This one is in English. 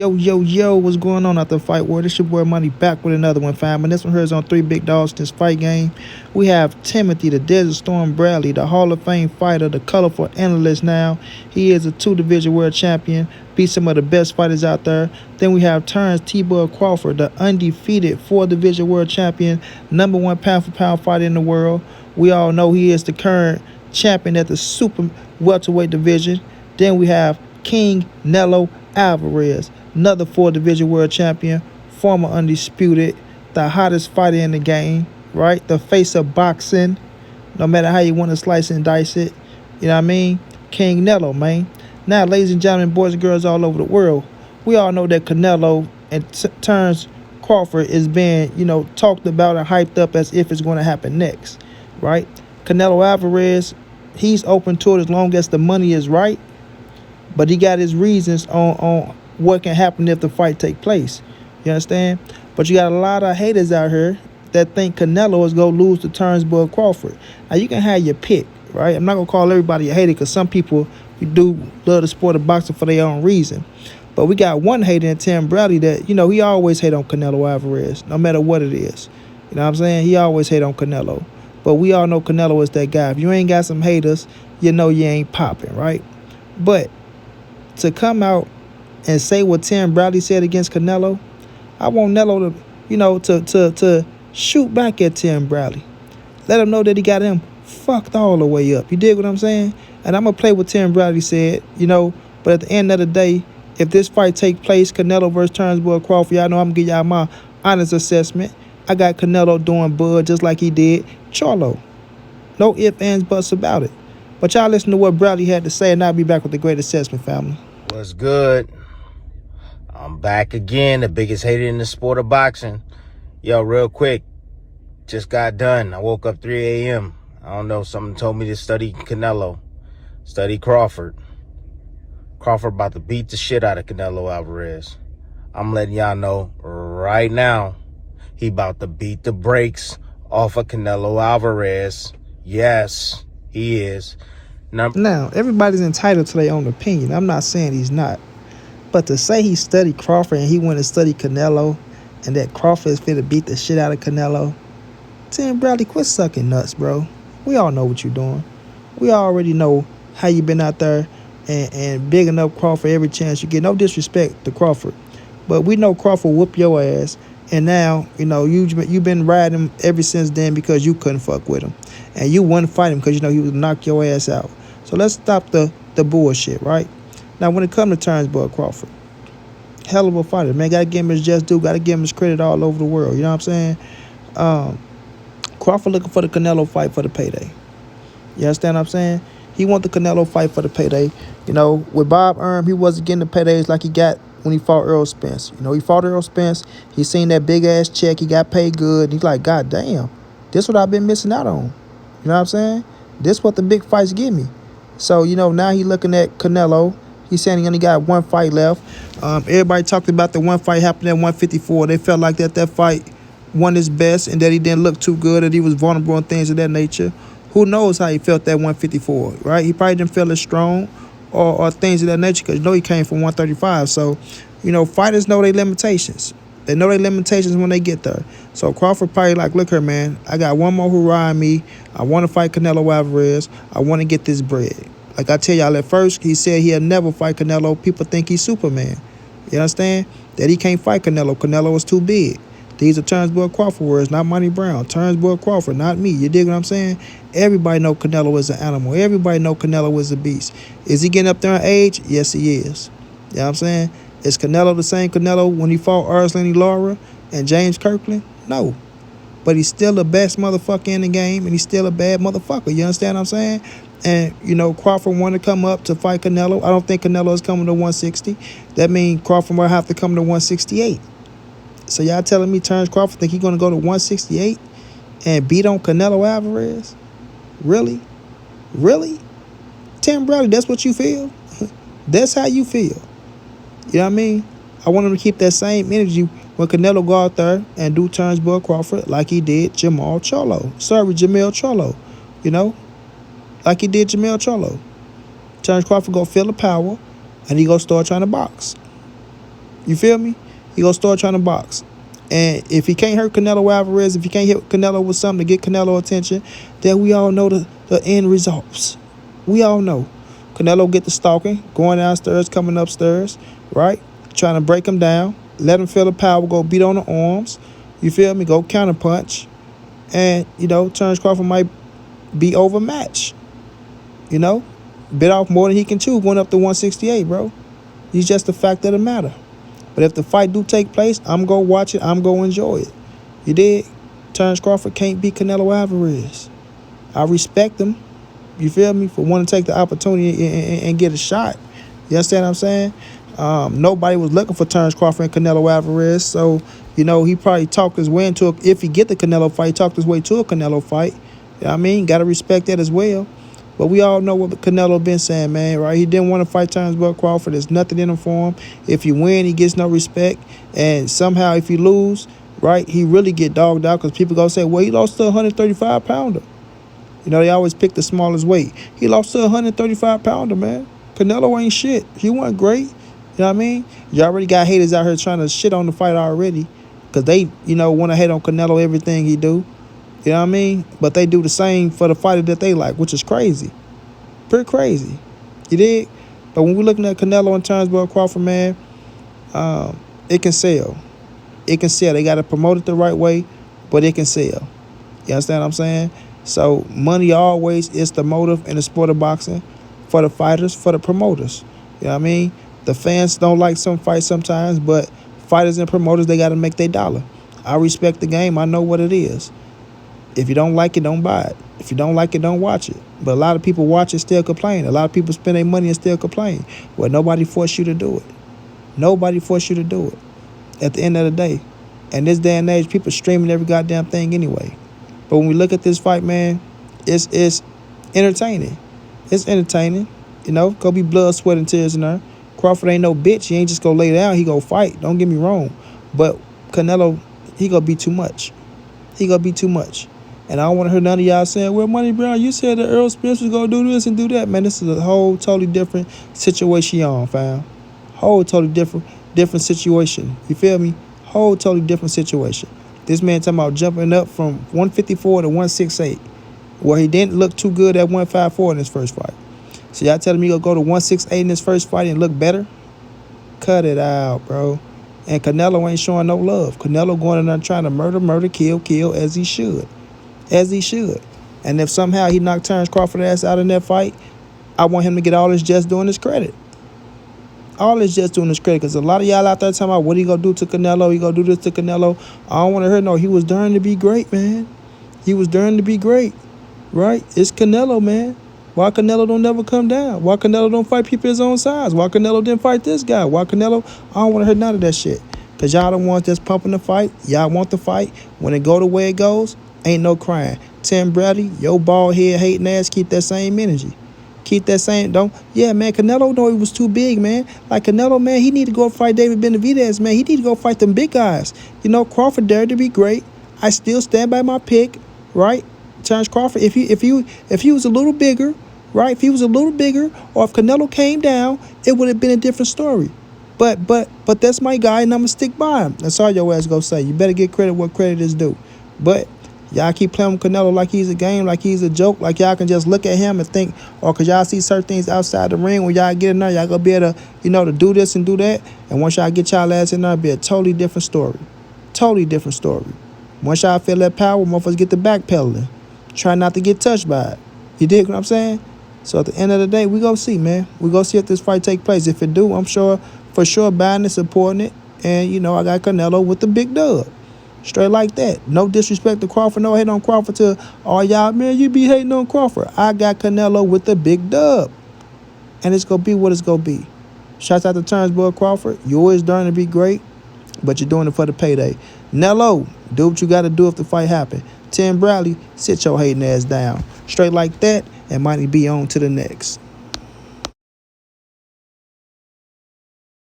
Yo, what's going on out the fight world? It's your boy Money back with another one, fam. And this one here is on three big dogs in this fight game. We have Timothy, the Desert Storm Bradley, the Hall of Fame fighter, the colorful analyst now. He is a two-division world champion, beat some of the best fighters out there. Then we have Terrence T-Bug Crawford, the undefeated four-division world champion, number one pound-for-pound fighter in the world. We all know he is the current champion at the super welterweight division. Then we have Canelo Alvarez, another four-division world champion, former undisputed, the hottest fighter in the game, right? The face of boxing, no matter how you want to slice and dice it. You know what I mean? Canelo, man. Now, ladies and gentlemen, boys and girls all over the world, we all know that Canelo and Terrence Crawford is being, talked about and hyped up as if it's going to happen next, right? Canelo Alvarez, he's open to it as long as the money is right, but he got his reasons on what can happen if the fight take place. You understand? But you got a lot of haters out here that think Canelo is going to lose to Terrence Crawford. Now, you can have your pick, right? I'm not going to call everybody a hater because some people do love the sport of boxing for their own reason. But we got one hater in Tim Bradley that, he always hate on Canelo Alvarez, no matter what it is. You know what I'm saying? He always hate on Canelo. But we all know Canelo is that guy. If you ain't got some haters, you know you ain't popping, right? But to come out and say what Tim Bradley said against Canelo, I want Nello to shoot back at Tim Bradley. Let him know that he got him fucked all the way up. You dig what I'm saying? And I'm going to play what Tim Bradley said, but at the end of the day, if this fight take place, Canelo versus Terrence Crawford, y'all know I'm going to give y'all my honest assessment. I got Canelo doing Bud just like he did Charlo. No ifs, ands, buts about it. But y'all listen to what Bradley had to say, and I'll be back with the great assessment, family. What's good? I'm back again, the biggest hater in the sport of boxing. Yo, real quick, just got done. I woke up 3 a.m. I don't know, something told me to study Canelo, study Crawford. Crawford about to beat the shit out of Canelo Alvarez. I'm letting y'all know right now, he about to beat the brakes off of Canelo Alvarez. Yes, he is. Now, everybody's entitled to their own opinion. I'm not saying he's not. But to say he studied Crawford and he went and studied Canelo and that Crawford is fit to beat the shit out of Canelo, Tim Bradley, quit sucking nuts, bro. We all know what you're doing. We already know how you been out there and bigging up Crawford every chance you get. No disrespect to Crawford. But we know Crawford whoop your ass. And now, you've been riding him ever since then because you couldn't fuck with him. And you wouldn't fight him because he would knock your ass out. So let's stop the bullshit, right? Now, when it comes to Terrence Crawford, hell of a fighter, man. Got to give him his just due. Got to give him his credit all over the world. You know what I'm saying? Crawford looking for the Canelo fight for the payday. You understand what I'm saying? He want the Canelo fight for the payday. With Bob Erm, he wasn't getting the paydays like he got when he fought Earl Spence. He fought Earl Spence. He seen that big-ass check. He got paid good. And he's like, God damn, this what I've been missing out on. You know what I'm saying? This what the big fights give me. So, now he looking at Canelo. He's saying he only got one fight left. Everybody talked about the one fight happened at 154. They felt like that fight won his best and that he didn't look too good, that he was vulnerable and things of that nature. Who knows how he felt that 154, right? He probably didn't feel as strong or things of that nature because he came from 135. So, fighters know their limitations. They know their limitations when they get there. So Crawford probably like, look here, man, I got one more hurrah in me. I want to fight Canelo Alvarez. I want to get this bread. Like I tell y'all at first, he said he'll never fight Canelo. People think he's Superman. You understand? That he can't fight Canelo. Canelo is too big. These are Terrence Crawford words, not Montray-Brown. Terrence Crawford, not me. You dig what I'm saying? Everybody know Canelo is an animal. Everybody know Canelo is a beast. Is he getting up there in age? Yes, he is. You know what I'm saying? Is Canelo the same Canelo when he fought Arslan Lara and James Kirkland? No. But he's still the best motherfucker in the game, and he's still a bad motherfucker. You understand what I'm saying? And, Crawford wanted to come up to fight Canelo. I don't think Canelo is coming to 160. That means Crawford will have to come to 168. So y'all telling me Terrence Crawford think he's going to go to 168 and beat on Canelo Alvarez? Really? Really? Tim Bradley, that's what you feel? That's how you feel. You know what I mean? I want him to keep that same energy when Canelo go out there and do Terrence Crawford like he did Jamel Charlo. Like he did Jamel Charlo. Terrence Crawford go feel the power and he go start trying to box. You feel me? He gonna start trying to box. And if he can't hurt Canelo Alvarez, if he can't hit Canelo with something to get Canelo attention, then we all know the end results. We all know. Canelo get the stalking, going downstairs, coming upstairs, right? Trying to break him down, let him feel the power, go beat on the arms. You feel me? Go counter punch. And, Terence Crawford might be overmatched. Bit off more than he can chew going up to 168, bro. It's just the fact of the matter. But if the fight do take place, I'm going to watch it. I'm going to enjoy it. You dig? Terence Crawford can't beat Canelo Alvarez. I respect him, you feel me, for wanting to take the opportunity and get a shot. You understand what I'm saying? Nobody was looking for Terence Crawford and Canelo Alvarez. So, he probably talked his way into it. If he get the Canelo fight, he talked his way to a Canelo fight. You know what I mean? Got to respect that as well. But we all know what Canelo been saying, man, right? He didn't want to fight Terence Crawford. There's nothing in him for him. If he win, he gets no respect. And somehow if he lose, right, he really get dogged out because people going to say, well, he lost to a 135-pounder. They always pick the smallest weight. He lost to a 135-pounder, man. Canelo ain't shit. He wasn't great. You know what I mean? You already got haters out here trying to shit on the fight already because they, want to hate on Canelo everything he do. You know what I mean? But they do the same for the fighter that they like, which is crazy. Pretty crazy. You dig? But when we're looking at Canelo and Terence Crawford, man, it can sell. It can sell. They got to promote it the right way, but it can sell. You understand what I'm saying? So money always is the motive in the sport of boxing for the fighters, for the promoters. You know what I mean? The fans don't like some fights sometimes, but fighters and promoters, they got to make their dollar. I respect the game. I know what it is. If you don't like it, don't buy it. If you don't like it, don't watch it. But a lot of people watch it, still complain. A lot of people spend their money and still complain. Well, nobody forced you to do it. Nobody forced you to do it at the end of the day. And this day and age, people streaming every goddamn thing anyway. But when we look at this fight, man, it's entertaining. It's entertaining. Go be blood, sweat, and tears in there. Crawford ain't no bitch. He ain't just go lay down. He go fight. Don't get me wrong. But Canelo, he gonna be too much. He gonna be too much. And I don't want to hear none of y'all saying, well, Money Brown, you said that Earl Spence was going to do this and do that. Man, this is a whole totally different situation, fam. Whole totally different situation. You feel me? Whole totally different situation. This man talking about jumping up from 154 to 168, where he didn't look too good at 154 in his first fight. So y'all telling me he'll go to 168 in his first fight and look better? Cut it out, bro. And Canelo ain't showing no love. Canelo going in there trying to murder, kill, as he should. As he should. And if somehow he knocked Terence Crawford ass out in that fight, I want him to get all his just doing his credit. All his just doing his credit. Because a lot of y'all out there talking about what he going to do to Canelo. He going to do this to Canelo. I don't want to hear no. He was darned to be great, man. He was darned to be great. Right? It's Canelo, man. Why Canelo don't never come down? Why Canelo don't fight people his own size? Why Canelo didn't fight this guy? Why Canelo? I don't want to hear none of that shit. Because y'all the ones that's pumping the fight. Y'all want the fight. When it go the way it goes, ain't no crying. Tim Bradley, your bald head hating ass, keep that same energy. Keep that same, yeah, man, Canelo know he was too big, man. Like Canelo, man, he need to go fight David Benavidez, man. He need to go fight them big guys. Crawford dared to be great. I still stand by my pick, right? Terence Crawford, if he was a little bigger, right? If he was a little bigger, or if Canelo came down, it would have been a different story. But that's my guy, and I'm gonna stick by him. That's all your ass gonna say. You better get credit where credit is due. But y'all keep playing with Canelo like he's a game, like he's a joke, like y'all can just look at him and think, or because y'all see certain things outside the ring, when y'all get in there, y'all gonna be able to, to do this and do that. And once y'all get y'all ass in there, it'll be a totally different story. Totally different story. Once y'all feel that power, motherfuckers get the backpedaling. Try not to get touched by it. You dig what I'm saying? So at the end of the day, we gonna see, man. We gonna see if this fight take place. If it do, I'm for sure buying it, supporting it. And, I got Canelo with the big dub. Straight like that. No disrespect to Crawford. No hate on Crawford to all y'all. Man, you be hating on Crawford. I got Canelo with the big dub. And it's going to be what it's going to be. Shouts out to Terence Crawford. You always darn to be great, but you're doing it for the payday. Nello, do what you got to do if the fight happen. Tim Bradley, sit your hating ass down. Straight like that, and might be on to the next.